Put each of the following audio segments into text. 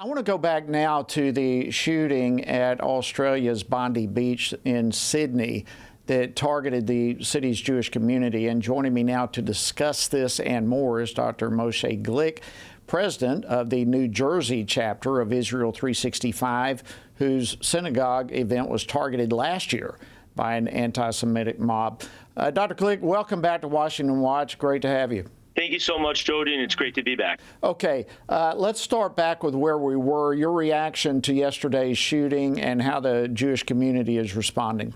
I want to go back now to the shooting at Australia's Bondi Beach in Sydney that targeted the city's Jewish community. And joining me now to discuss this and more is Dr. Moshe Glick, president of the New Jersey chapter of Israel 365, whose synagogue event was targeted last year by an anti-Semitic mob. Dr. Glick, welcome back to Washington Watch. Great to have you. Thank you so much, Jody, and it's great to be back. Okay, let's start back with where we were. Your reaction to yesterday's shooting and how the Jewish community is responding.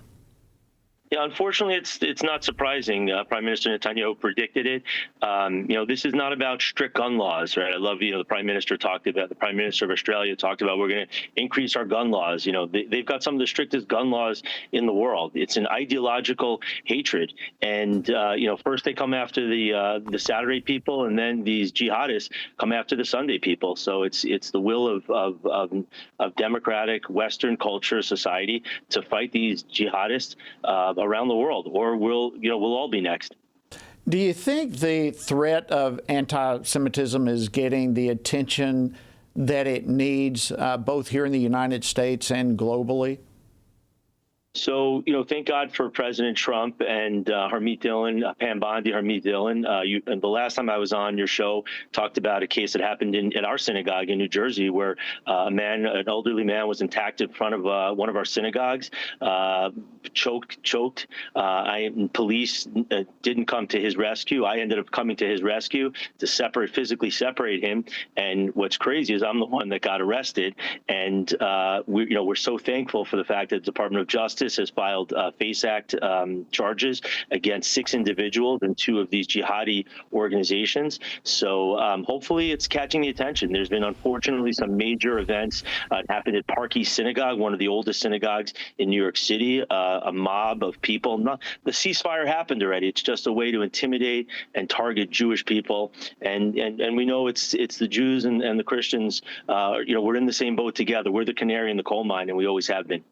Yeah, unfortunately, it's not surprising. Prime Minister Netanyahu predicted it. This is not about strict gun laws, right? I love, the Prime Minister of Australia talked about we're going to increase our gun laws. They've got some of the strictest gun laws in the world. It's an ideological hatred, and first they come after the Saturday people, and then these jihadists come after the Sunday people. So it's the will of democratic Western culture society to fight these jihadists around the world, or we'll all be next. Do you think the threat of anti-Semitism is getting the attention that it needs, both here in the United States and globally? So, thank God for President Trump and Harmeet Dillon, Bondi, Harmeet Dillon. And the last time I was on your show, talked about a case that happened in our synagogue in New Jersey, where an elderly man was attacked in front of one of our synagogues, choked. Police didn't come to his rescue. I ended up coming to his rescue to physically separate him. And what's crazy is I'm the one that got arrested. And we're so thankful for the fact that the Department of Justice has filed FACE Act charges against 6 individuals and 2 of these jihadi organizations. So hopefully it's catching the attention. There's been, unfortunately, some major events. It happened at Park East Synagogue, one of the oldest synagogues in New York City. A mob of people. The ceasefire happened already. It's just a way to intimidate and target Jewish people. And we know it's the Jews and the Christians. We're in the same boat together. We're the canary in the coal mine, and we always have been.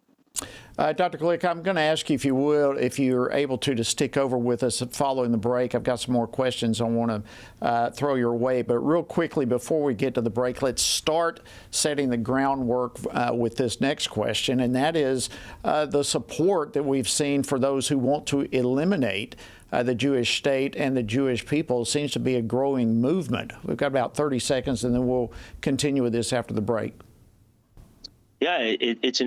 Dr. Glick, I'm going to ask you, if you're able to stick over with us following the break. I've got some more questions I want to throw your way. But real quickly, before we get to the break, let's start setting the groundwork with this next question, and that is the support that we've seen for those who want to eliminate the Jewish state and the Jewish people. Seems to be a growing movement. We've got about 30 seconds, and then we'll continue with this after the break. Yeah, it's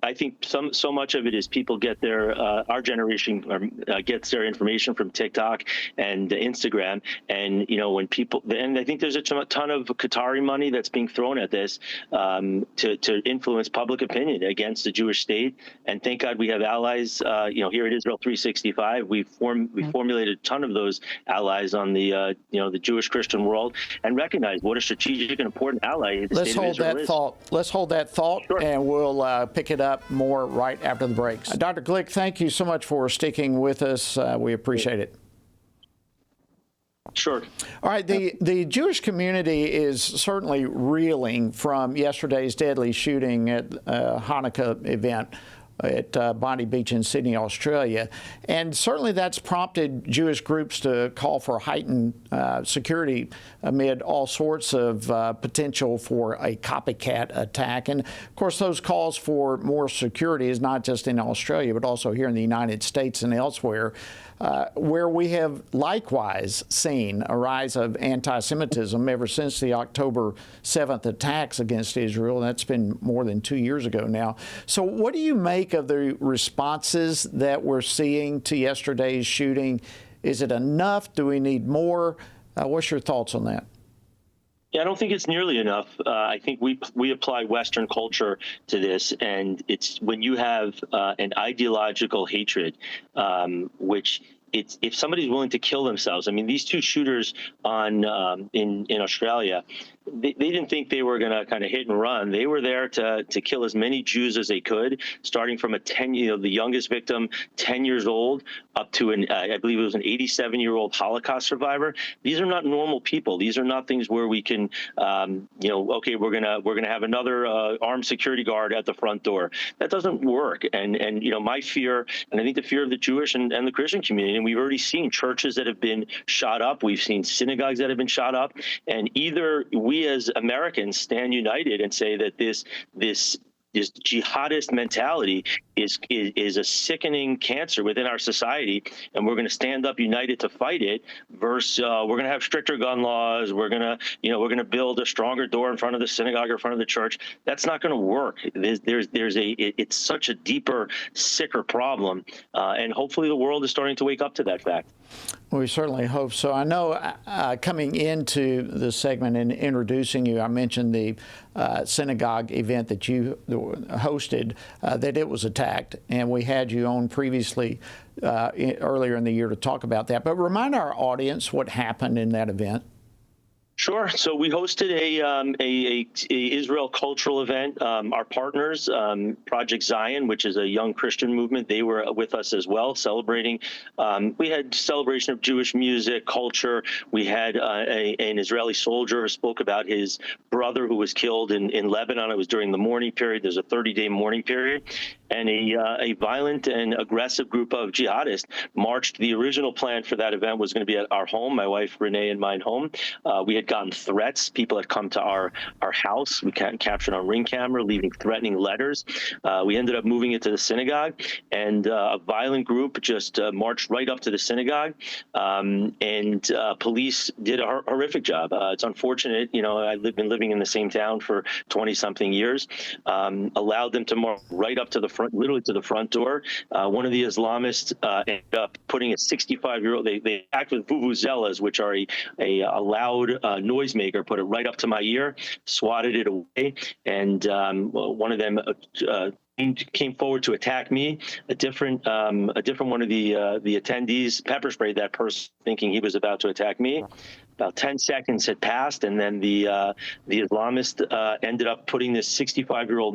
I think so much of it is people get our generation gets their information from TikTok and Instagram, and when people, and I think there's a ton of Qatari money that's being thrown at this to influence public opinion against the Jewish state. And thank God we have allies. Here at Israel 365, we formulated a ton of those allies on the the Jewish Christian world, and recognize what a strategic and important ally the state of Israel is. Let's hold that thought. Sure. And we'll pick it up more right after the breaks. Dr. Glick, thank you so much for sticking with us. We appreciate it. Sure. All right. The Jewish community is certainly reeling from yesterday's deadly shooting at a Hanukkah event at Bondi Beach in Sydney, Australia. And certainly that's prompted Jewish groups to call for heightened security amid all sorts of potential for a copycat attack. And of course, those calls for more security is not just in Australia, but also here in the United States and elsewhere, where we have likewise seen a rise of anti-Semitism ever since the October 7th attacks against Israel. That's been more than 2 years ago now. So what do you make of the responses that we're seeing to yesterday's shooting? Is it enough? Do we need more? What's your thoughts on that? Yeah, I don't think it's nearly enough. I think we apply Western culture to this, and it's when you have an ideological hatred, which if somebody's willing to kill themselves. I mean, these 2 shooters in Australia, they didn't think they were going to kind of hit and run. They were there to kill as many Jews as they could, starting from the youngest victim, 10 years old, up to I believe it was an 87-year-old Holocaust survivor. These are not normal people. These are not things where we can, okay, we're gonna have another armed security guard at the front door. That doesn't work. And my fear, and I think the fear of the Jewish and the Christian community, and we've already seen churches that have been shot up. We've seen synagogues that have been shot up, and either we we as Americans stand united and say that this jihadist mentality is a sickening cancer within our society, and we're going to stand up united to fight it. Versus, we're going to have stricter gun laws. We're going to build a stronger door in front of the synagogue or in front of the church. That's not going to work. It's such a deeper, sicker problem, and hopefully the world is starting to wake up to that fact. We certainly hope so. I know coming into this segment and introducing you, I mentioned the synagogue event that you hosted, that it was attacked, and we had you on previously earlier in the year to talk about that. But remind our audience what happened in that event. Sure. So we hosted a Israel cultural event. Our partners, Project Zion, which is a young Christian movement, they were with us as well, celebrating. We had celebration of Jewish music, culture. We had an Israeli soldier who spoke about his brother who was killed in Lebanon. It was during the mourning period. There's a 30-day mourning period. And a violent and aggressive group of jihadists marched. The original plan for that event was going to be at our home, my wife Renee and mine home. We had gotten threats. People had come to our house. We captured on Ring camera, leaving threatening letters. We ended up moving it to the synagogue, and a violent group just marched right up to the synagogue, and police did a horrific job. It's unfortunate. I've been living in the same town for 20-something years. Allowed them to march right up to the front, literally to the front door. One of the Islamists ended up putting a 65-year-old. They act with vuvuzelas, which are a loud noisemaker, put it right up to my ear, swatted it away, and one of them came forward to attack me. A different one of the attendees pepper sprayed that person, thinking he was about to attack me. About 10 seconds had passed, and then the Islamist ended up putting this 64-year-old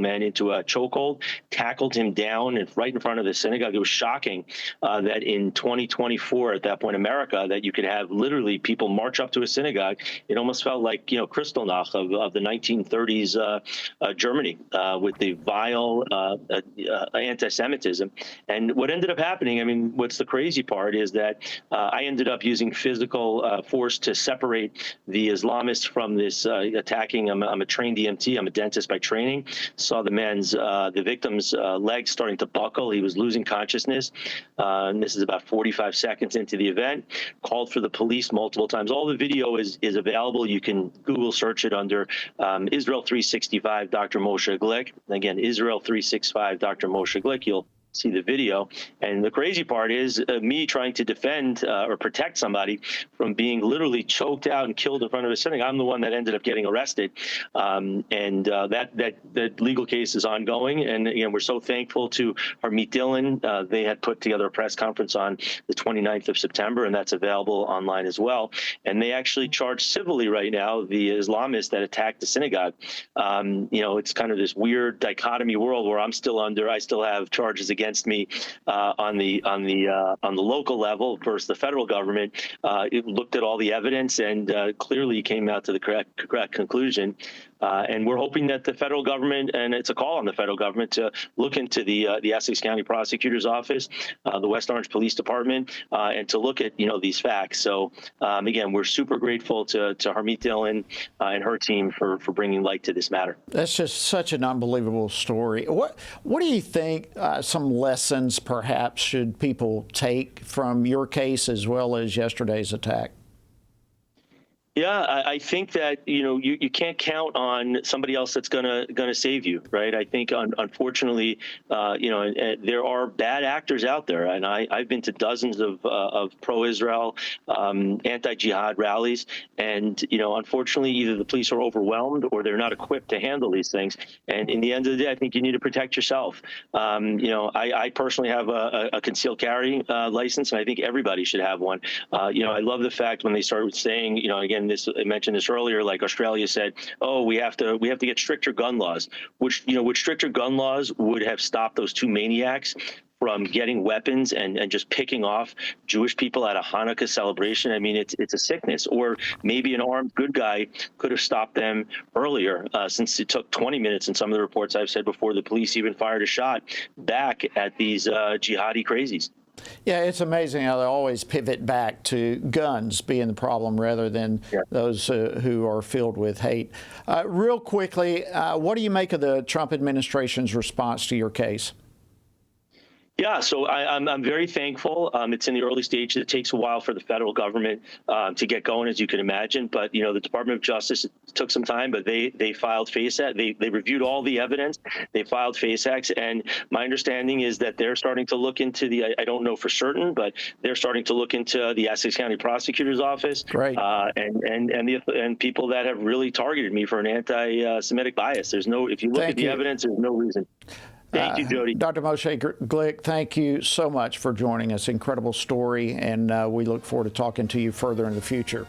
man into a chokehold, tackled him down and right in front of the synagogue. It was shocking that in 2024, at that point, America, that you could have literally people march up to a synagogue. It almost felt like Kristallnacht of the 1930s Germany with the vile anti-Semitism. And what ended up happening, what's the crazy part is that I ended up using physical force to separate the Islamists from this attacking. I'm a trained EMT. I'm a dentist by training. Saw the victim's legs starting to buckle. He was losing consciousness. And this is about 45 seconds into the event. Called for the police multiple times. All the video is available. You can Google search it under Israel 365 Dr. Moshe Glick. Again, Israel 365 Dr. Moshe Glick. You'll see the video. And the crazy part is me trying to defend or protect somebody from being literally choked out and killed in front of a synagogue. I'm the one that ended up getting arrested. That legal case is ongoing. And again, we're so thankful to Harmeet Dillon. They had put together a press conference on the 29th of September, and that's available online as well. And they actually charge civilly right now the Islamists that attacked the synagogue. It's kind of this weird dichotomy world where I still have charges against me on the local level versus the federal government. It looked at all the evidence and clearly came out to the correct conclusion. And we're hoping that the federal government, and it's a call on the federal government to look into the Essex County Prosecutor's Office, the West Orange Police Department, and to look at these facts. So again, we're super grateful to Harmeet Dillon and her team for bringing light to this matter. That's just such an unbelievable story. What do you think some lessons perhaps should people take from your case as well as yesterday's attack? Yeah, I think that you can't count on somebody else that's gonna save you, right? I think unfortunately, there are bad actors out there, and I've been to dozens of pro-Israel, anti-jihad rallies, and unfortunately, either the police are overwhelmed or they're not equipped to handle these things. And in the end of the day, I think you need to protect yourself. I personally have a concealed carry license, and I think everybody should have one. I love the fact when they started saying, again. I mentioned this earlier, like Australia said, oh, we have to get stricter gun laws, which stricter gun laws would have stopped those two maniacs from getting weapons and just picking off Jewish people at a Hanukkah celebration. It's a sickness. Or maybe an armed good guy could have stopped them earlier, since it took 20 minutes in some of the reports I've said before the police even fired a shot back at these jihadi crazies. Yeah, it's amazing how they always pivot back to guns being the problem rather than those who are filled with hate. Real quickly, what do you make of the Trump administration's response to your case? Yeah, so I'm very thankful. It's in the early stages. It takes a while for the federal government to get going, as you can imagine. But the Department of Justice took some time, but they filed FACE Act. They reviewed all the evidence. They filed FACE Acts, and my understanding is that they're starting to look into I don't know for certain, but they're starting to look into the Essex County Prosecutor's Office, Great. and people that have really targeted me for an anti-Semitic bias. There's no, if you look at the evidence, there's no reason. Thank you, Jody. Dr. Moshe Glick, thank you so much for joining us. Incredible story, and we look forward to talking to you further in the future.